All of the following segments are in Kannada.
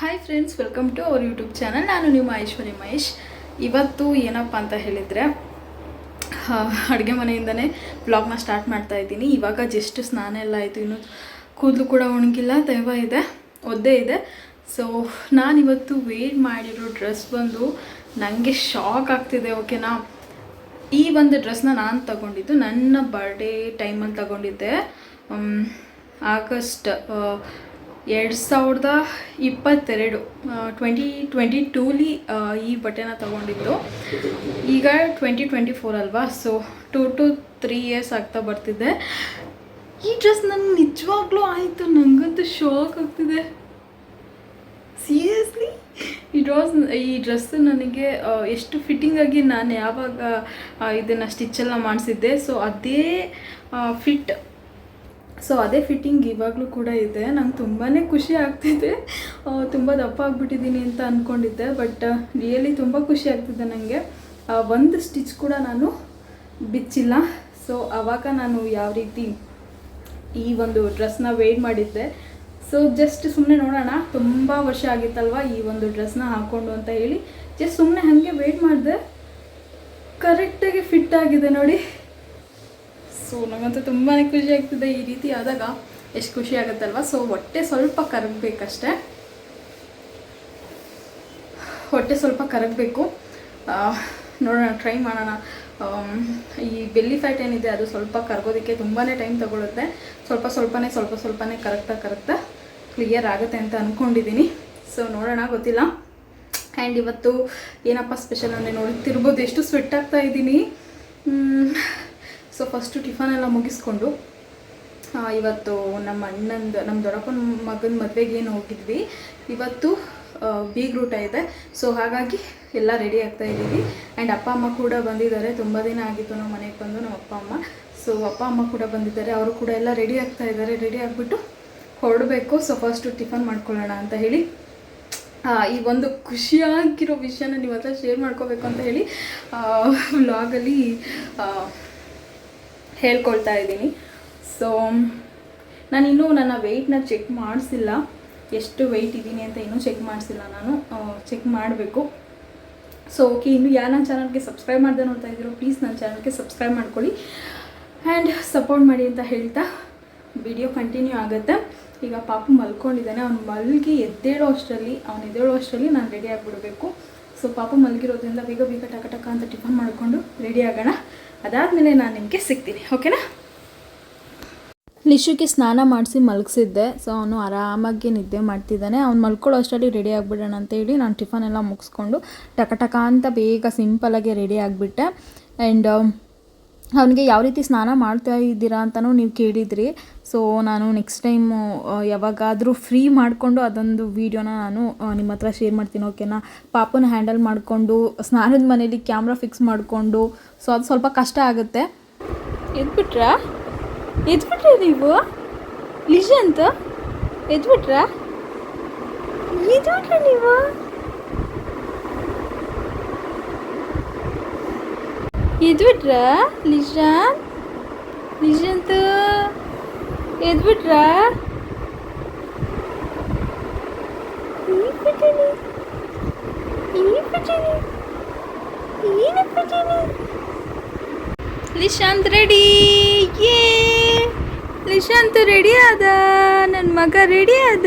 Hi friends, welcome to our YouTube channel. ನಾನು ನಿಮ್ಮ ಐಶ್ವರ್ಯ ಮಹೇಶ್. ಇವತ್ತು ಏನಪ್ಪ ಅಂತ ಹೇಳಿದರೆ, ಅಡುಗೆ ಮನೆಯಿಂದನೇ ವ್ಲಾಗ್ನ ಸ್ಟಾರ್ಟ್ ಮಾಡ್ತಾ ಇದ್ದೀನಿ. ಇವಾಗ ಜಸ್ಟ್ ಸ್ನಾನ ಎಲ್ಲ ಆಯಿತು, ಇನ್ನು ಕೂದಲು ಕೂಡ ಒಣಗಿಲ್ಲ, ದೈವ ಇದೆ, ಒದ್ದೆ ಇದೆ. ಸೊ ನಾನಿವತ್ತು ವೇರ್ ಮಾಡಿರೋ ಡ್ರೆಸ್ ಬಂದು ನನಗೆ ಶಾಕ್ ಆಗ್ತಿದೆ. ಓಕೆನಾ, ಈ ಒಂದು ಡ್ರೆಸ್ನ ನಾನು ತಗೊಂಡಿದ್ದು ನನ್ನ ಬರ್ಡೇ ಟೈಮಲ್ಲಿ ತಗೊಂಡಿದ್ದೆ. ಆಗಸ್ಟ್ 2022 2022ಲಿ ಈ ಬಟ್ಟೆನ ತೊಗೊಂಡಿದ್ದು. ಈಗ 2024 ಅಲ್ವಾ, ಸೊ 2 to 3 years ಆಗ್ತಾ ಬರ್ತಿದ್ದೆ. ಈ ಡ್ರೆಸ್ ನನಗೆ ನಿಜವಾಗ್ಲೂ ಆಯಿತು, ನನಗಂತೂ ಶಾಕ್ ಆಗ್ತಿದೆ ಸೀರಿಯಸ್ಲಿ. ಈ ಡ್ರೆಸ್ಸು ನನಗೆ ಎಷ್ಟು ಫಿಟ್ಟಿಂಗಾಗಿ ನಾನು ಯಾವಾಗ ಇದನ್ನು ಸ್ಟಿಚ್ಚೆಲ್ಲ ಮಾಡಿಸಿದ್ದೆ, ಸೊ ಅದೇ ಫಿಟ್, ಸೊ ಅದೇ ಫಿಟ್ಟಿಂಗ್ ಇವಾಗಲೂ ಕೂಡ ಇದೆ. ನಂಗೆ ತುಂಬಾ ಖುಷಿ ಆಗ್ತಿದೆ. ತುಂಬ ದಪ್ಪ ಆಗಿಬಿಟ್ಟಿದ್ದೀನಿ ಅಂತ ಅಂದ್ಕೊಂಡಿದ್ದೆ, ಬಟ್ ರಿಯಲಿ ತುಂಬ ಖುಷಿ ಆಗ್ತಿದೆ ನನಗೆ. ಒಂದು ಸ್ಟಿಚ್ ಕೂಡ ನಾನು ಬಿಚ್ಚಿಲ್ಲ. ಸೊ ಆವಾಗ ನಾನು ಯಾವ ರೀತಿ ಈ ಒಂದು ಡ್ರೆಸ್ನ ವೇರ್ ಮಾಡಿದ್ದೆ. ಸೊ ಜಸ್ಟ್ ಸುಮ್ಮನೆ ನೋಡೋಣ, ತುಂಬ ವರ್ಷ ಆಗಿತ್ತಲ್ವ ಈ ಒಂದು ಡ್ರೆಸ್ನ ಹಾಕ್ಕೊಂಡು ಅಂತ ಹೇಳಿ ಜಸ್ಟ್ ಸುಮ್ಮನೆ ಹಾಗೆ ವೇರ್ ಮಾಡಿದೆ. ಕರೆಕ್ಟಾಗಿ ಫಿಟ್ ಆಗಿದೆ ನೋಡಿ. ಸೊ ನನಗಂತೂ ತುಂಬಾ ಖುಷಿ ಆಗ್ತಿದೆ. ಈ ರೀತಿ ಆದಾಗ ಎಷ್ಟು ಖುಷಿ ಆಗುತ್ತಲ್ವ. ಸೊ ಹೊಟ್ಟೆ ಸ್ವಲ್ಪ ಕರಗಬೇಕಷ್ಟೆ, ಹೊಟ್ಟೆ ಸ್ವಲ್ಪ ಕರಗಬೇಕು. ನೋಡೋಣ, ಟ್ರೈ ಮಾಡೋಣ. ಈ ಬೆಲ್ಲಿ ಫ್ಯಾಟ್ ಏನಿದೆ ಅದು ಸ್ವಲ್ಪ ಕರಗೋದಕ್ಕೆ ತುಂಬಾ ಟೈಮ್ ತಗೊಳುತ್ತೆ. ಸ್ವಲ್ಪ ಸ್ವಲ್ಪನೇ ಕರೆಕ್ಟಾಗಿ ಕ್ಲಿಯರ್ ಆಗುತ್ತೆ ಅಂತ ಅಂದ್ಕೊಂಡಿದ್ದೀನಿ. ಸೊ ನೋಡೋಣ, ಗೊತ್ತಿಲ್ಲ. ಆ್ಯಂಡ್ ಇವತ್ತು ಏನಪ್ಪ ಸ್ಪೆಷಲ್ ಅಂದರೆ ನೋಡ್ತಿರ್ಬೋದು ಎಷ್ಟು ಸ್ವೆಟ್ ಆಗ್ತಾ ಇದ್ದೀನಿ. ಸೊ ಫಸ್ಟು ಟಿಫನ್ ಎಲ್ಲ ಮುಗಿಸ್ಕೊಂಡು ಇವತ್ತು ನಮ್ಮ ದೊಡ್ಡಪ್ಪನ ಮಗನ ಮದುವೆಗೆ ಏನು ಹೋಗಿದ್ವಿ. ಇವತ್ತು ಬೀಗ್ರೂಟ ಇದೆ. ಸೊ ಹಾಗಾಗಿ ಎಲ್ಲ ರೆಡಿ ಆಗ್ತಾ ಇದ್ದೀವಿ. ಆ್ಯಂಡ್ ಅಪ್ಪ ಅಮ್ಮ ಕೂಡ ಬಂದಿದ್ದಾರೆ. ತುಂಬ ದಿನ ಆಗಿತ್ತು ನಾವು ಮನೆಗೆ ಬಂದು, ನಮ್ಮ ಅಪ್ಪ ಅಮ್ಮ. ಸೊ ಅಪ್ಪ ಅಮ್ಮ ಕೂಡ ಬಂದಿದ್ದಾರೆ, ಅವರು ಕೂಡ ಎಲ್ಲ ರೆಡಿ ಆಗ್ತಾ ಇದ್ದಾರೆ. ರೆಡಿ ಆಗಿಬಿಟ್ಟು ಹೊರಡಬೇಕು. ಸೊ ಫಸ್ಟು ಟಿಫನ್ ಮಾಡ್ಕೊಳ್ಳೋಣ ಅಂತ ಹೇಳಿ ಈ ಒಂದು ಖುಷಿಯಾಗಿರೋ ವಿಷಯನ ನಿಮ್ಮ ಹತ್ರ ಶೇರ್ ಮಾಡ್ಕೋಬೇಕು ಅಂತ ಹೇಳಿ ವ್ಲಾಗಲ್ಲಿ ಹೇಳ್ಕೊಳ್ತಾ ಇದ್ದೀನಿ. ಸೊ ನಾನಿನ್ನೂ ನನ್ನ ವೆಯ್ಟ್ನ ಚೆಕ್ ಮಾಡಿಸಿಲ್ಲ, ಎಷ್ಟು ವೆಯ್ಟ್ ಇದ್ದೀನಿ ಅಂತ ಇನ್ನೂ ಚೆಕ್ ಮಾಡಿಸಿಲ್ಲ. ನಾನು ಚೆಕ್ ಮಾಡಬೇಕು. ಸೊ ಓಕೆ, ಇನ್ನು ಯಾರು ನನ್ನ ಚಾನಲ್ಗೆ ಸಬ್ಸ್ಕ್ರೈಬ್ ಮಾಡದೆ ನೋಡ್ತಾ ಇದ್ದೀರೋ ಪ್ಲೀಸ್ ನನ್ನ ಚಾನಲ್ಗೆ ಸಬ್ಸ್ಕ್ರೈಬ್ ಮಾಡ್ಕೊಳ್ಳಿ ಆ್ಯಂಡ್ ಸಪೋರ್ಟ್ ಮಾಡಿ ಅಂತ ಹೇಳ್ತಾ ವಿಡಿಯೋ ಕಂಟಿನ್ಯೂ ಆಗುತ್ತೆ. ಈಗ ಪಾಪು ಮಲ್ಕೊಂಡಿದ್ದಾನೆ. ಅವ್ನು ಎದ್ದೇಳೋ ಅಷ್ಟರಲ್ಲಿ ನಾನು ರೆಡಿ ಆಗಿಬಿಡಬೇಕು. ಸೊ ಪಾಪು ಮಲಗಿರೋದ್ರಿಂದ ಬೇಗ ಟಕ ಅಂತ ಟಿಫನ್ ಮಾಡಿಕೊಂಡು ರೆಡಿ ಆಗೋಣ. ಅದಾದಮೇಲೆ ನಾನು ನಿಮಗೆ ಸಿಗ್ತೀನಿ, ಓಕೆನಾ. ಲಿಶುಗೆ ಸ್ನಾನ ಮಾಡಿಸಿ ಮಲಗಿಸಿದ್ದೆ. ಸೊ ಅವನು ಆರಾಮಾಗಿ ನಿದ್ದೆ ಮಾಡ್ತಿದ್ದಾನೆ. ಅವ್ನು ಮಲ್ಕೊಳ್ಳೋ ಅಷ್ಟರಲ್ಲಿ ರೆಡಿ ಆಗಿಬಿಡೋಣ ಅಂತೇಳಿ ನಾನು ಟಿಫನ್ ಎಲ್ಲ ಮುಗಿಸ್ಕೊಂಡು ಟಕ ಅಂತ ಬೇಗ ಸಿಂಪಲಾಗಿ ರೆಡಿ ಆಗಿಬಿಟ್ಟೆ. ಆ್ಯಂಡ್ ಅವನಿಗೆ ಯಾವ ರೀತಿ ಸ್ನಾನ ಮಾಡ್ತಾ ಇದ್ದೀರಾ ಅಂತಲೂ ನೀವು ಕೇಳಿದ್ರಿ. ಸೊ ನಾನು ನೆಕ್ಸ್ಟ್ ಟೈಮು ಯಾವಾಗಾದರೂ ಫ್ರೀ ಮಾಡಿಕೊಂಡು ಅದೊಂದು ವೀಡಿಯೋನ ನಾನು ನಿಮ್ಮ ಹತ್ರ ಶೇರ್ ಮಾಡ್ತೀನಿ, ಓಕೆನಾ. ಪಾಪನ ಹ್ಯಾಂಡಲ್ ಮಾಡಿಕೊಂಡು ಸ್ನಾನದ ಮನೇಲಿ ಕ್ಯಾಮ್ರಾ ಫಿಕ್ಸ್ ಮಾಡಿಕೊಂಡು, ಸೊ ಅದು ಸ್ವಲ್ಪ ಕಷ್ಟ ಆಗುತ್ತೆ. ಎದ್ಬಿಟ್ರೆ ನೀವು ಲಿಜ್ ಅಂತ ಎದ್ಬಿಟ್ರೆ ನೀವು ಎದ್ಬಿಟ್ರ ಲಿಜಂತ ಎದ್ಬಿಟ್ರ ಲಿಶಾಂತ್ ರೆಡಿ. ಲಿಶಾಂತ್ ರೆಡಿ ಆದ, ನನ್ನ ಮಗ ರೆಡಿ ಆದ.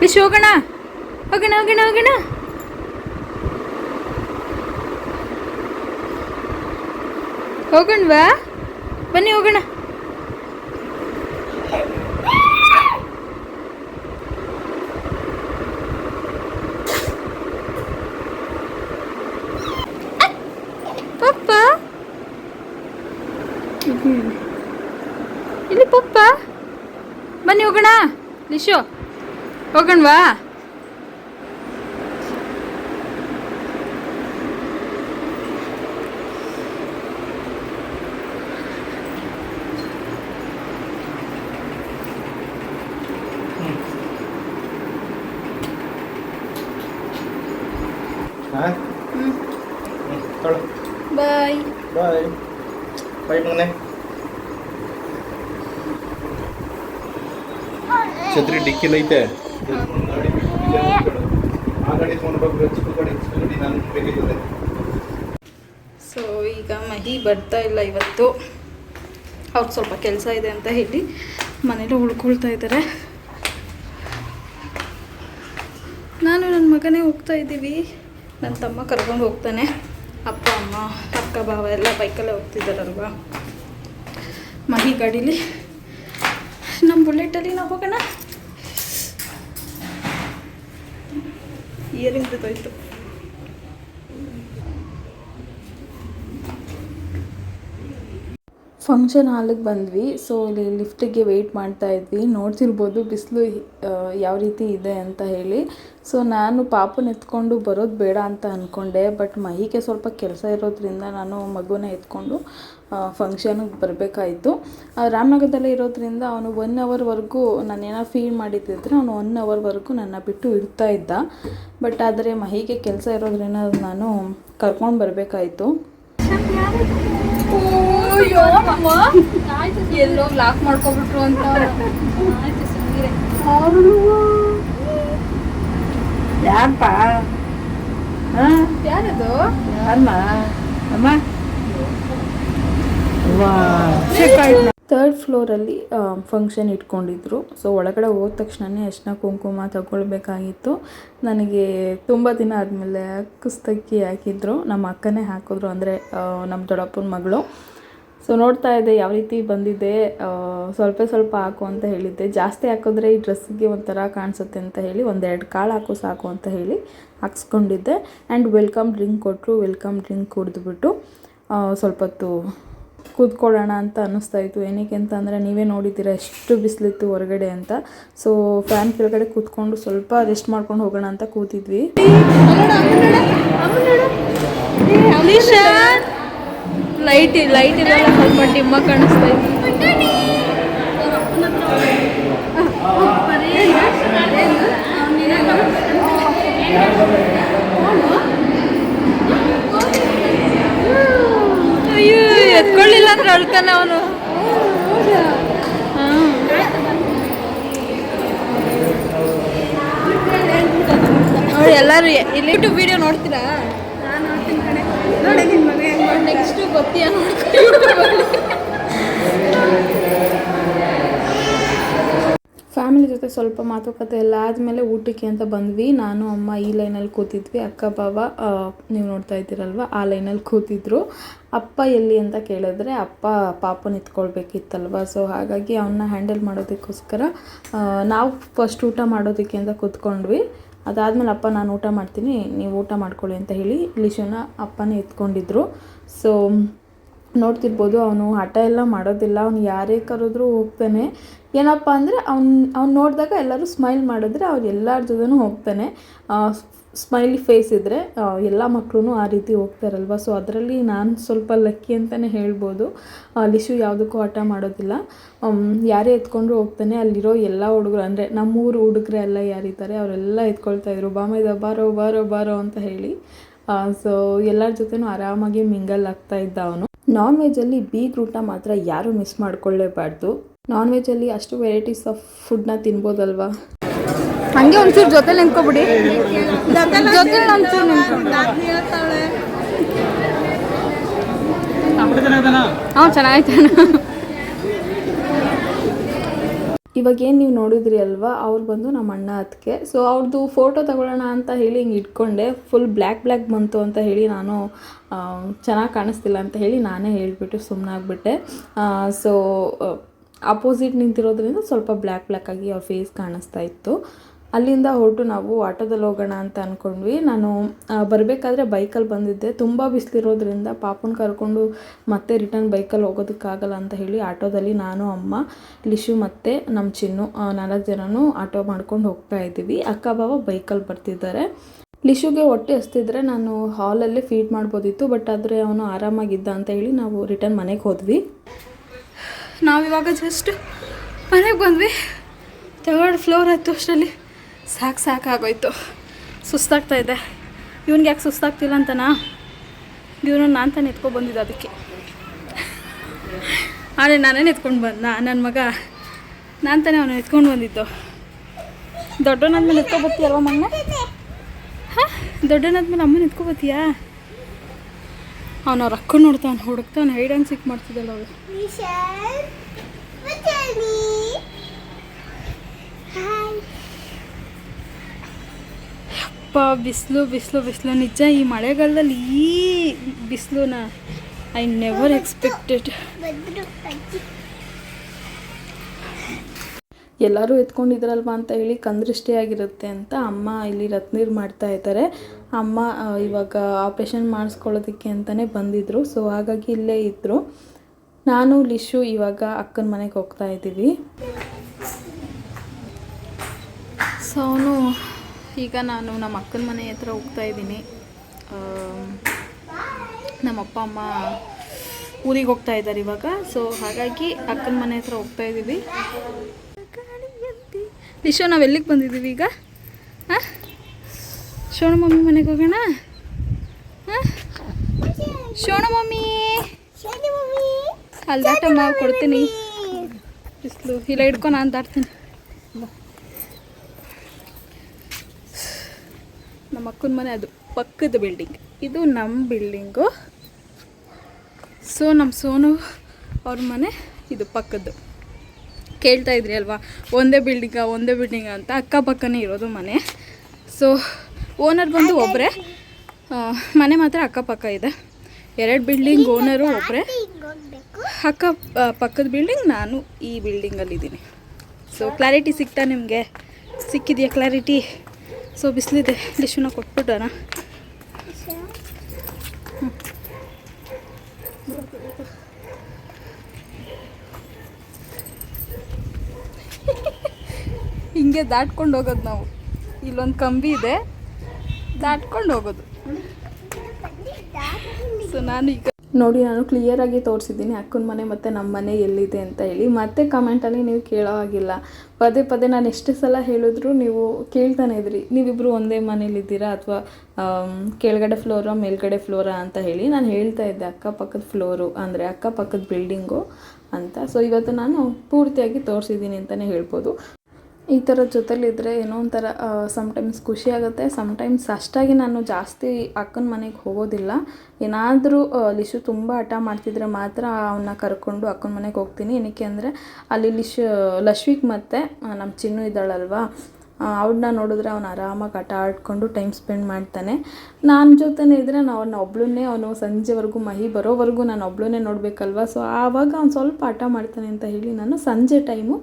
ಲಿಶ್ ಹೋಗೋಣ. ಹೋಗೋಣವಾ, ಬನ್ನಿ ಹೋಗೋಣ. ಪಪ್ಪ ಇಲ್ಲಿ, ಪಪ್ಪ ಬನ್ನಿ ಹೋಗೋಣ. ಲಿಶು ಹೋಗೋಣವಾ. ಬಾಯ್ ಬಾಯ್ ಬಾಯ್ ಮನೆ. ಛತ್ರಿ ಡಿಕ್ಕಿಲೈತೆ ಆ ಗಾಡಿ ತೊಗೊಂಡ್ಬರ್ಬೇಕು, ಚಿಕ್ಕ ಗಾಡಿ ನಾನು ಬೇಕಿರ್ತದೆ. ಸೊ ಈಗ ಮಹಿ ಬರ್ತಾ ಇಲ್ಲ ಇವತ್ತು, ಅವ್ರಿಗೆ ಸ್ವಲ್ಪ ಕೆಲಸ ಇದೆ ಅಂತ ಹೇಳಿ ಮನೇಲಿ ಉಳ್ಕೊಳ್ತಾ ಇದ್ದಾರೆ. ನಾನು ನನ್ನ ಮಗನೇ ಹೋಗ್ತಾ ಇದ್ದೀವಿ, ನನ್ನ ತಮ್ಮ ಕರ್ಕೊಂಡು ಹೋಗ್ತಾನೆ. ಅಪ್ಪ ಅಮ್ಮ ಅಕ್ಕ ಭಾವ ಎಲ್ಲ ಬೈಕಲ್ಲೇ ಹೋಗ್ತಿದ್ದಾರಲ್ವ. ಮಹಿ ಗಾಡೀಲಿ, ನಮ್ಮ ಬುಲೆಟಲ್ಲಿ ನಾವು ಹೋಗೋಣ. ಇಯರಿಂಗ್ ಬಿದ್ದೋಯ್ತು. ಫಂಕ್ಷನ್ ಹಾಲಿಗೆ ಬಂದ್ವಿ. ಸೊ ಇಲ್ಲಿ ಲಿಫ್ಟಿಗೆ ವೆಯ್ಟ್ ಮಾಡ್ತಾ ಇದ್ವಿ. ನೋಡ್ತಿರ್ಬೋದು ಬಿಸಿಲು ಯಾವ ರೀತಿ ಇದೆ ಅಂತ ಹೇಳಿ. ಸೊ ನಾನು ಪಾಪನ ಎತ್ಕೊಂಡು ಬರೋದು ಬೇಡ ಅಂತ ಅಂದ್ಕೊಂಡೆ, ಬಟ್ ಮಹಿಗೆ ಸ್ವಲ್ಪ ಕೆಲಸ ಇರೋದ್ರಿಂದ ನಾನು ಮಗುನ ಎತ್ಕೊಂಡು ಫಂಕ್ಷನ್ಗೆ ಬರಬೇಕಾಯಿತು. ರಾಮನಗರದಲ್ಲೇ ಇರೋದ್ರಿಂದ ಅವನು 1 ಅವರ್ವರೆಗೂ ನಾನೇನೋ ಫೀಲ್ ಮಾಡಿದ್ದಿದ್ರೆ ಅವನು 1 ಅವರ್ವರೆಗೂ ನನ್ನ ಬಿಟ್ಟು ಇರ್ತಾ ಇದ್ದ. ಬಟ್ ಆದರೆ ಮಹಿಗೆ ಕೆಲಸ ಇರೋದ್ರಿಂದ ನಾನು ಕರ್ಕೊಂಡು ಬರಬೇಕಾಯಿತು. ಎಲ್ಲೋ ಲಾಕ್ ಮಾಡ್ಕೊಬಿಟ್ರು ಅಂತ. ಯಾರಪ್ಪ? ಯಾರದು? ಅಮ್ಮ ಅಮ್ಮ 3rd ಫ್ಲೋರಲ್ಲಿ ಫಂಕ್ಷನ್ ಇಟ್ಕೊಂಡಿದ್ರು. ಸೊ ಒಳಗಡೆ ಹೋದ ತಕ್ಷಣವೇ ಅರಿಶಿನ ಕುಂಕುಮ ತಗೊಳ್ಬೇಕಾಗಿತ್ತು. ನನಗೆ ತುಂಬ ದಿನ ಆದಮೇಲೆ ಕುಸ್ತಕ್ಕಿ ಹಾಕಿದ್ರು, ನಮ್ಮ ಅಕ್ಕನೇ ಹಾಕಿದ್ರು, ಅಂದರೆ ನಮ್ಮ ದೊಡ್ಡಪ್ಪನ ಮಗಳು. ಸೊ ನೋಡ್ತಾ ಇದ್ದೆ ಯಾವ ರೀತಿ ಬಂದಿದೆ. ಸ್ವಲ್ಪ ಸ್ವಲ್ಪ ಹಾಕು ಅಂತ ಹೇಳಿದ್ದೆ, ಜಾಸ್ತಿ ಹಾಕಿದ್ರೆ ಈ ಡ್ರೆಸ್ಸಿಗೆ ಒಂಥರ ಕಾಣಿಸುತ್ತೆ ಅಂತ ಹೇಳಿ 1-2 ಕಾಳು ಹಾಕು ಸಾಕು ಅಂತ ಹೇಳಿ ಹಾಕ್ಸ್ಕೊಂಡಿದ್ದೆ. ಆ್ಯಂಡ್ ವೆಲ್ಕಮ್ ಡ್ರಿಂಕ್ ಕೊಟ್ಟರು. ವೆಲ್ಕಮ್ ಡ್ರಿಂಕ್ ಕುಡಿದ್ಬಿಟ್ಟು ಸ್ವಲ್ಪ ಹೊತ್ತು ಕೂತ್ಕೊಳ್ಳೋಣ ಅಂತ ಅನ್ನಿಸ್ತಾ ಇತ್ತು. ಏನಕ್ಕೆ ಅಂತ ಅಂದರೆ ನೀವೇ ನೋಡಿದ್ದೀರ ಎಷ್ಟು ಬಿಸಿಲಿತ್ತು ಹೊರಗಡೆ ಅಂತ. ಸೊ ಫ್ಯಾನ್ ಕೆಳಗಡೆ ಕೂತ್ಕೊಂಡು ಸ್ವಲ್ಪ ರೆಸ್ಟ್ ಮಾಡ್ಕೊಂಡು ಹೋಗೋಣ ಅಂತ ಕೂತಿದ್ವಿ. ಲೈಟ್ ಇರಲ್ಲ, ಸ್ವಲ್ಪ ಡಿಮ್ಮ ಕಾಣಿಸ್ತಾ ಇತ್ತು. ಅಯ್ಯೋ ಎತ್ಕೊಳ್ಳಿಲ್ಲ ಅಂದ್ರೆ ಅಳ್ತಾನೆ ಅವನು. ನೋಡಿ ಎಲ್ಲರೂ ಇಲ್ಲಿ ಯೂಟ್ಯೂಬ್ ವಿಡಿಯೋ ನೋಡ್ತೀರಾ? ನಾನು ನೋಡ್ತೀನಿ ಕಣೆ. ನೋಡಿ ನಿಮ್ಮ ಮಗ ನೆಕ್ಸ್ಟು ಗೊತ್ತೀಯ ಫ್ಯಾಮಿಲಿ ಜೊತೆ ಸ್ವಲ್ಪ ಮಾತುಕತೆ ಎಲ್ಲ ಆದಮೇಲೆ ಊಟಕ್ಕೆ ಅಂತ ಬಂದ್ವಿ. ನಾನು ಅಮ್ಮ ಈ ಲೈನಲ್ಲಿ ಕೂತಿದ್ವಿ, ಅಕ್ಕ ಬಾವ ನೀವು ನೋಡ್ತಾ ಇದ್ದೀರಲ್ವ ಆ ಲೈನಲ್ಲಿ ಕೂತಿದ್ರು. ಅಪ್ಪ ಎಲ್ಲಿ ಅಂತ ಕೇಳಿದ್ರೆ ಅಪ್ಪ ಪಾಪನ ಎತ್ಕೊಳ್ಬೇಕಿತ್ತಲ್ವ. ಸೊ ಹಾಗಾಗಿ ಅವನ್ನ ಹ್ಯಾಂಡಲ್ ಮಾಡೋದಕ್ಕೋಸ್ಕರ ನಾವು ಫಸ್ಟ್ ಊಟ ಮಾಡೋದಕ್ಕೆ ಅಂತ ಕೂತ್ಕೊಂಡ್ವಿ. ಅದಾದಮೇಲೆ ಅಪ್ಪ ನಾನು ಊಟ ಮಾಡ್ತೀನಿ, ನೀವು ಊಟ ಮಾಡ್ಕೊಳ್ಳಿ ಅಂತ ಹೇಳಿ ಲಿಶುನ ಅಪ್ಪನೇ ಎತ್ಕೊಂಡಿದ್ರು. ಸೊ ನೋಡ್ತಿರ್ಬೋದು ಅವನು ಹಠ ಎಲ್ಲ ಮಾಡೋದಿಲ್ಲ, ಅವನು ಯಾರೇ ಕರೆದ್ರೂ ಹೋಗ್ತಾನೆ. ಏನಪ್ಪ ಅಂದರೆ ಅವ್ನು ನೋಡಿದಾಗ ಎಲ್ಲರೂ ಸ್ಮೈಲ್ ಮಾಡಿದ್ರೆ ಅವ್ರು ಎಲ್ಲರ ಜೊತೆನೂ ಹೋಗ್ತಾನೆ. ಸ್ಮೈಲಿ ಫೇಸ್ ಇದ್ದರೆ ಎಲ್ಲ ಮಕ್ಕಳು ಆ ರೀತಿ ಹೋಗ್ತಾರಲ್ವ. ಸೊ ಅದರಲ್ಲಿ ನಾನು ಸ್ವಲ್ಪ ಲಕ್ಕಿ ಅಂತಲೇ ಹೇಳ್ಬೋದು. ಲಿಶು ಯಾವುದಕ್ಕೂ ಹಠ ಮಾಡೋದಿಲ್ಲ, ಯಾರೇ ಎತ್ಕೊಂಡ್ರು ಹೋಗ್ತಾನೆ. ಅಲ್ಲಿರೋ ಎಲ್ಲ ಹುಡುಗರು ಅಂದರೆ ನಮ್ಮೂರು ಹುಡುಗರೆ ಎಲ್ಲ ಯಾರಿದ್ದಾರೆ ಅವರೆಲ್ಲ ಎತ್ಕೊಳ್ತಾಯಿದ್ರು, ಬಾಮೈದ ಬಾರೋ ಬಾರೋ ಬಾರೋ ಅಂತ ಹೇಳಿ. ಸೊ ಎಲ್ಲರ ಜೊತೆನೂ ಆರಾಮಾಗಿ ಮಿಂಗಲ್ ಆಗ್ತಾ ಇದ್ದ ಅವನು. ನಾನ್ ವೆಜ್ಜಲ್ಲಿ ಬೀಗ್ ಊಟ ಮಾತ್ರ ಯಾರೂ ಮಿಸ್ ಮಾಡ್ಕೊಳ್ಳೇಬಾರ್ದು. ನಾನ್ ವೆಜ್ಜಲ್ಲಿ ಅಷ್ಟು ವೆರೈಟೀಸ್ ಆಫ್ ಫುಡ್ನ ತಿನ್ಬೋದಲ್ವಾ. ಹಂಗೆ ಒಂಚೂರು ಜೊತೆಲಿ ನಿಂತ್ಕೊಬಿಡಿ, ಜೊತೆಲಿ ಒಂಚೂರು ಚೆನ್ನಾಯ್ತು. ಇವಾಗೇನು ನೀವು ನೋಡಿದ್ರಿ ಅಲ್ವಾ, ಅವ್ರು ಬಂದು ನಮ್ಮ ಅಣ್ಣ ಅತ್ತಿಗೆ. ಸೊ ಅವ್ರದ್ದು ಫೋಟೋ ತಗೊಳ್ಳೋಣ ಅಂತ ಹೇಳಿ ಹಿಂಗೆ ಇಟ್ಕೊಂಡೆ. ಫುಲ್ ಬ್ಲ್ಯಾಕ್ ಬಂತು ಅಂತ ಹೇಳಿ ನಾನು ಚೆನ್ನಾಗಿ ಕಾಣಿಸ್ತಿಲ್ಲ ಅಂತ ಹೇಳಿ ನಾನೇ ಹೇಳಿಬಿಟ್ಟು ಸುಮ್ಮನಾಗ್ಬಿಟ್ಟೆ. ಸೊ ಅಪೋಸಿಟ್ ನಿಂತಿರೋದ್ರಿಂದ ಸ್ವಲ್ಪ ಬ್ಲ್ಯಾಕ್ ಆಗಿ ಅವ್ರ ಫೇಸ್ ಕಾಣಿಸ್ತಾ ಇತ್ತು. ಅಲ್ಲಿಂದ ಹೊರಟು ನಾವು ಆಟೋದಲ್ಲಿ ಹೋಗೋಣ ಅಂತ ಅಂದ್ಕೊಂಡ್ವಿ. ನಾನು ಬರಬೇಕಾದ್ರೆ ಬೈಕಲ್ಲಿ ಬಂದಿದ್ದೆ, ತುಂಬ ಬಿಸಿಲಿರೋದ್ರಿಂದ ಪಾಪನ ಕರ್ಕೊಂಡು ಮತ್ತೆ ರಿಟರ್ನ್ ಬೈಕಲ್ಲಿ ಹೋಗೋದಕ್ಕಾಗಲ್ಲ ಅಂತ ಹೇಳಿ ಆಟೋದಲ್ಲಿ ನಾನು, ಅಮ್ಮ, ಲಿಶು ಮತ್ತು ನಮ್ಮ ಚಿನ್ನು 4 ಜನನೂ ಆಟೋ ಮಾಡ್ಕೊಂಡು ಹೋಗ್ತಾ ಇದ್ದೀವಿ. ಅಕ್ಕ ಬಾವ ಬೈಕಲ್ಲಿ ಬರ್ತಿದ್ದಾರೆ. ಲಿಶುಗೆ ಹೊಟ್ಟೆ ಹಸ್ತಿದ್ರೆ ನಾನು ಹಾಲಲ್ಲೇ ಫೀಡ್ ಮಾಡ್ಬೋದಿತ್ತು, ಬಟ್ ಆದರೆ ಅವನು ಆರಾಮಾಗಿದ್ದ ಅಂತ ಹೇಳಿ ನಾವು ರಿಟರ್ನ್ ಮನೆಗೆ ಹೋದ್ವಿ. ನಾವಿವಾಗ ಜಸ್ಟ್ ಮನೆಗೆ ಬಂದ್ವಿ. 3rd ಫ್ಲೋರ್ ಆಯಿತು, ಅಷ್ಟರಲ್ಲಿ ಸಾಕಾಗೋಯ್ತು, ಸುಸ್ತಾಗ್ತಾಯಿದೆ. ಇವ್ನಿಗೆ ಯಾಕೆ ಸುಸ್ತಾಗ್ತಿಲ್ಲ ಅಂತನಾ, ಇವನು ನಾನು ತಾನೇ ಎತ್ಕೊಬಂದಿದ್ದೆ ಅದಕ್ಕೆ. ಆದರೆ ನಾನೇನು ಎತ್ಕೊಂಡು ಬಂದ, ನನ್ನ ಮಗ ನಾನು ತಾನೇ ಅವನು ಎತ್ಕೊಂಡು ಬಂದಿದ್ದು. ದೊಡ್ಡವನಾದ್ಮೇಲೆ ಎತ್ಕೊಬತ್ತೀಯ ಅಲ್ವ ಮಗನ? ಹಾಂ, ದೊಡ್ಡವನಾದ್ಮೇಲೆ ಅಮ್ಮನ ಎತ್ಕೊಬತ್ತೀಯಾ? ಅವನು ಅವ್ರ ಅಕ್ಕ ನೋಡ್ತಾನೆ, ಹುಡುಕ್ತಾನೆ, ಹೈಡ್ ಆ್ಯಂಡ್ ಸಿಕ್ ಮಾಡ್ತಿದ್ದಲ್ಲ ಅವಳು. ಅಪ್ಪ ಬಿಸಿಲು ಬಿಸಿಲು ಬಿಸಿಲು, ನಿಜ ಈ ಮಳೆಗಾಲದಲ್ಲಿ ಈ ಬಿಸಿಲುನ ಐ ನೆವರ್ ಎಕ್ಸ್ಪೆಕ್ಟೆಡ್. ಎಲ್ಲರೂ ಎತ್ಕೊಂಡಿದ್ರಲ್ವ ಅಂತ ಹೇಳಿ ಕಂದೃಷ್ಟಿ ಆಗಿರುತ್ತೆ ಅಂತ ಅಮ್ಮ ಇಲ್ಲಿ ರತ್ನೀರು ಮಾಡ್ತಾ ಇದ್ದಾರೆ. ಅಮ್ಮ ಇವಾಗ ಆಪ್ರೇಷನ್ ಮಾಡಿಸ್ಕೊಳ್ಳೋದಕ್ಕೆ ಅಂತಲೇ ಬಂದಿದ್ದರು. ಸೊ ಹಾಗಾಗಿ ಇಲ್ಲೇ ಇದ್ದರು. ನಾನು ಲಿಶು ಇವಾಗ ಅಕ್ಕನ ಮನೆಗೆ ಹೋಗ್ತಾ ಇದ್ದೀವಿ. ಸೊ ಅವನು ಈಗ ನಾನು ನಮ್ಮ ಅಕ್ಕನ ಮನೆ ಹತ್ರ ಹೋಗ್ತಾ ಇದ್ದೀನಿ. ನಮ್ಮ ಅಪ್ಪ ಅಮ್ಮ ಊರಿಗೆ ಹೋಗ್ತಾ ಇದ್ದಾರೆ ಇವಾಗ. ಸೊ ಹಾಗಾಗಿ ಅಕ್ಕನ ಮನೆ ಹತ್ರ ಹೋಗ್ತಾ ಇದ್ದೀವಿ. ಲಿಶೋ, ನಾವು ಎಲ್ಲಿಗೆ ಬಂದಿದ್ದೀವಿ ಈಗ? ಹಾಂ, ಶೋಣ ಮಮ್ಮಿ ಮನೆಗೆ ಹೋಗೋಣ. ಹಾಂ, ಶೋಣ ಮಮ್ಮಿ ಅಲ್ಲಿ ದಾಟಮ್ಮ, ಕೊಡ್ತೀನಿ. ಬಿಸಿಲು ಇಲ್ಲ, ಹಿಡ್ಕೊ, ನಾನು ದಾಟ್ತೀನಿ. ನಮ್ಮ ಅಕ್ಕನ ಮನೆ ಅದು ಪಕ್ಕದ ಬಿಲ್ಡಿಂಗ್, ಇದು ನಮ್ಮ ಬಿಲ್ಡಿಂಗು. ಸೊ ನಮ್ಮ ಸೋನು ಅವ್ರ ಮನೆ ಇದು ಪಕ್ಕದ್ದು. ಕೇಳ್ತಾ ಇದ್ರಿ ಅಲ್ವಾ, ಒಂದೇ ಬಿಲ್ಡಿಂಗ ಅಂತ. ಅಕ್ಕಪಕ್ಕನೇ ಇರೋದು ಮನೆ. ಸೊ ಓನರ್ ಬಂದು ಒಬ್ಬರೇ, ಮನೆ ಮಾತ್ರ ಅಕ್ಕಪಕ್ಕ ಇದೆ. 2 ಬಿಲ್ಡಿಂಗ್ ಓನರು ಒಬ್ಬರೇ. ಪಕ್ಕದ ಬಿಲ್ಡಿಂಗ್, ನಾನು ಈ ಬಿಲ್ಡಿಂಗಲ್ಲಿದ್ದೀನಿ. ಸೊ ಕ್ಲಾರಿಟಿ ಸಿಗ್ತಾ ನಿಮಗೆ? ಸಿಕ್ಕಿದೆಯಾ ಕ್ಲಾರಿಟಿ? ಸೊ ಬಿಸಿಲಿದೆ, ಲಿಶುನ ಕೊಟ್ಬಿಟ್ಟಣ. ಹಿಂಗೆ ದಾಟ್ಕೊಂಡು ಹೋಗೋದು ನಾವು. ಇಲ್ಲೊಂದು ಕಂಬಿ ಇದೆ, ದಾಟ್ಕೊಂಡು ಹೋಗೋದು. ಸೊ ನಾನು ಈಗ ನೋಡಿ, ನಾನು ಕ್ಲಿಯರಾಗಿ ತೋರಿಸಿದ್ದೀನಿ ಅಕ್ಕನ ಮನೆ ಮತ್ತು ನಮ್ಮ ಮನೆ ಎಲ್ಲಿದೆ ಅಂತ ಹೇಳಿ. ಮತ್ತೆ ಕಮೆಂಟಲ್ಲಿ ನೀವು ಕೇಳೋ ಹಾಗಿಲ್ಲ. ಪದೇ ಪದೇ ನಾನು ಎಷ್ಟು ಸಲ ಹೇಳಿದ್ರು ನೀವು ಕೇಳ್ತಾನೆ ಇದ್ರಿ, ನೀವಿಬ್ಬರು ಒಂದೇ ಮನೇಲಿದ್ದೀರಾ ಅಥವಾ ಕೆಳಗಡೆ ಫ್ಲೋರಾ ಮೇಲ್ಗಡೆ ಫ್ಲೋರಾ ಅಂತ ಹೇಳಿ. ನಾನು ಹೇಳ್ತಾ ಇದ್ದೆ ಅಕ್ಕಪಕ್ಕದ ಫ್ಲೋರು, ಅಂದರೆ ಅಕ್ಕಪಕ್ಕದ ಬಿಲ್ಡಿಂಗು ಅಂತ. ಸೊ ಇವತ್ತು ನಾನು ಪೂರ್ತಿಯಾಗಿ ತೋರಿಸಿದ್ದೀನಿ ಅಂತಲೇ ಹೇಳ್ಬೋದು. ಈ ಥರ ಜೊತೆಲಿದ್ದರೆ ಏನೋ ಒಂಥರ ಸಮ್ಟೈಮ್ಸ್ ಖುಷಿ ಆಗುತ್ತೆ. ಸಮ್ಟೈಮ್ಸ್ ಅಷ್ಟಾಗಿ ನಾನು ಜಾಸ್ತಿ ಅಕ್ಕನ ಮನೆಗೆ ಹೋಗೋದಿಲ್ಲ. ಏನಾದರೂ ಲಿಶು ತುಂಬ ಹಠ ಮಾಡ್ತಿದ್ರೆ ಮಾತ್ರ ಅವನ್ನ ಕರ್ಕೊಂಡು ಅಕ್ಕನ ಮನೆಗೆ ಹೋಗ್ತೀನಿ. ಏನಕ್ಕೆ ಅಂದರೆ ಅಲ್ಲಿ ಲಶ್ವಿಕ್ ಮತ್ತು ನಮ್ಮ ಚಿನ್ನು ಇದ್ದಾಳಲ್ವ, ಅವ್ಳನ್ನ ನೋಡಿದ್ರೆ ಅವ್ನು ಆರಾಮಾಗಿ ಆಟ ಆಡ್ಕೊಂಡು ಟೈಮ್ ಸ್ಪೆಂಡ್ ಮಾಡ್ತಾನೆ. ನನ್ನ ಜೊತೆನೇ ಇದ್ದರೆ ಅವನು ಒಬ್ಳನ್ನೇ, ಅವನು ಸಂಜೆವರೆಗೂ ಮಹಿ ಬರೋವರೆಗೂ ನಾನು ಒಬ್ಳನ್ನೇ ನೋಡಬೇಕಲ್ವ. ಸೊ ಆವಾಗ ಅವ್ನು ಸ್ವಲ್ಪ ಆಟ ಮಾಡ್ತಾನೆ ಅಂತ ಹೇಳಿ ನಾನು ಸಂಜೆ ಟೈಮು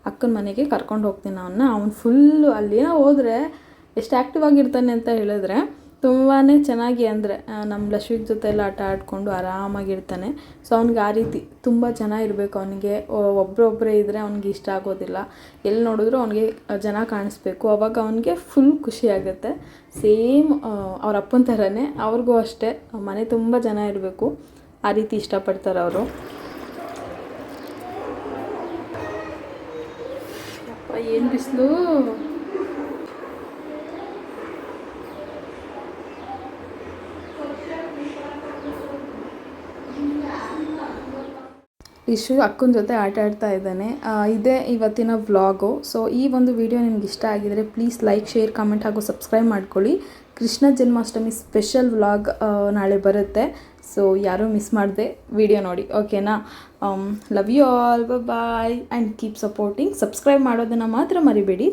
ಅಕ್ಕನ ಮನೆಗೆ ಕರ್ಕೊಂಡು ಹೋಗ್ತೀನಿ ಅವನ್ನ. ಅವ್ನು ಫುಲ್ಲು ಅಲ್ಲೇನೋ ಹೋದರೆ ಎಷ್ಟು ಆ್ಯಕ್ಟಿವ್ ಆಗಿರ್ತಾನೆ ಅಂತ ಹೇಳಿದ್ರೆ ತುಂಬಾ ಚೆನ್ನಾಗಿ, ಅಂದರೆ ನಮ್ಮ ಲಶ್ವಿಕ್ ಜೊತೆ ಎಲ್ಲ ಆಟ ಆಡಿಕೊಂಡು ಆರಾಮಾಗಿರ್ತಾನೆ. ಸೊ ಅವ್ನಿಗೆ ಆ ರೀತಿ ತುಂಬ ಜನ ಇರಬೇಕು. ಅವನಿಗೆ ಒಬ್ಬರೊಬ್ಬರೇ ಇದ್ದರೆ ಅವ್ನಿಗೆ ಇಷ್ಟ ಆಗೋದಿಲ್ಲ. ಎಲ್ಲಿ ನೋಡಿದ್ರು ಅವನಿಗೆ ಜನ ಕಾಣಿಸ್ಬೇಕು, ಅವಾಗ ಅವನಿಗೆ ಫುಲ್ ಖುಷಿ ಆಗುತ್ತೆ. ಸೇಮ್ ಅವ್ರ ಅಪ್ಪನ ಥರನೇ ಅವ್ರಿಗೂ ಅಷ್ಟೇ, ಮನೆ ತುಂಬ ಜನ ಇರಬೇಕು, ಆ ರೀತಿ ಇಷ್ಟಪಡ್ತಾರೆ ಅವರು. ಏನು ಬಿಸಿಲು! ಇಶು ಅಕ್ಕನ ಜೊತೆ ಆಟ ಆಡ್ತಾ ಇದ್ದಾನೆ. ಇದೇ ಇವತ್ತಿನ ವ್ಲಾಗು. ಸೊ ಈ ಒಂದು ವಿಡಿಯೋ ನಿಮ್ಗೆ ಇಷ್ಟ ಆಗಿದರೆ ಪ್ಲೀಸ್ ಲೈಕ್, ಶೇರ್, ಕಮೆಂಟ್ ಹಾಗೂ ಸಬ್ಸ್ಕ್ರೈಬ್ ಮಾಡ್ಕೊಳ್ಳಿ. ಕೃಷ್ಣ ಜನ್ಮಾಷ್ಟಮಿ ಸ್ಪೆಷಲ್ ವ್ಲಾಗ್ ನಾಳೆ ಬರುತ್ತೆ. ಸೊ ಯಾರೂ ಮಿಸ್ ಮಾಡದೆ ವಿಡಿಯೋ ನೋಡಿ, ಓಕೆನಾ? Love you all, bye and keep supporting. Subscribe ಮಾಡೋದನ್ನು ಮಾತ್ರ ಮರಿಬೇಡಿ.